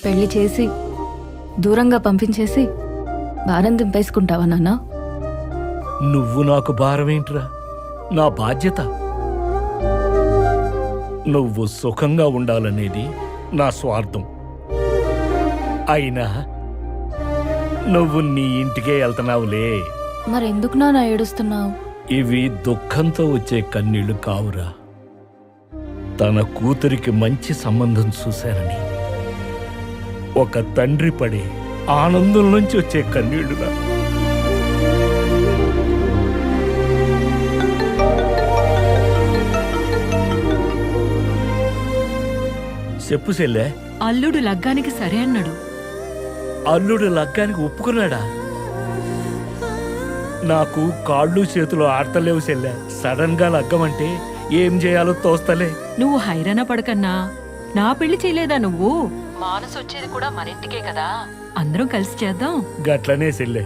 పెళ్లి చేసి దూరంగా పంపించేసి భారం దింపేసుకుంటావా నాన్న? నువ్వు నాకు భారమేంట్రా? నా బాధ్యత. నువ్వు సుఖంగా ఉండాలనేది నా స్వార్థం. అయినా నువ్వు నీ ఇంటికే వెళ్తున్నావులే. మరెందుకు నాన్న ఏడుస్తున్నావు? ఇవి దుఃఖంతో వచ్చే కన్నీళ్లు కావురా, తన కూతురికి మంచి సంబంధం చూశారని ఒక తండ్రి పడే ఆనందం నుంచి వచ్చే కన్నీళ్లురా. చెప్పు చెల్లె. అల్లుడు లగ్గానికి సరే అన్నాడు. అల్లుడు లగ్గానికి ఒప్పుకున్నాడా? నాకు కాళ్ళు చేతులు ఆడతలేవు చెల్లె. సడన్ గా లగ్గమంటే ఏం చేయాలో తోస్తలే. నువ్వు హైరాణ పడకన్నా, నా పెళ్లి చేయలేదా నువ్వు? మానసు వచ్చేది కూడా మన ఇంటికే కదా, అందరం కలిసి చేద్దాం. గట్లనే చెల్లె.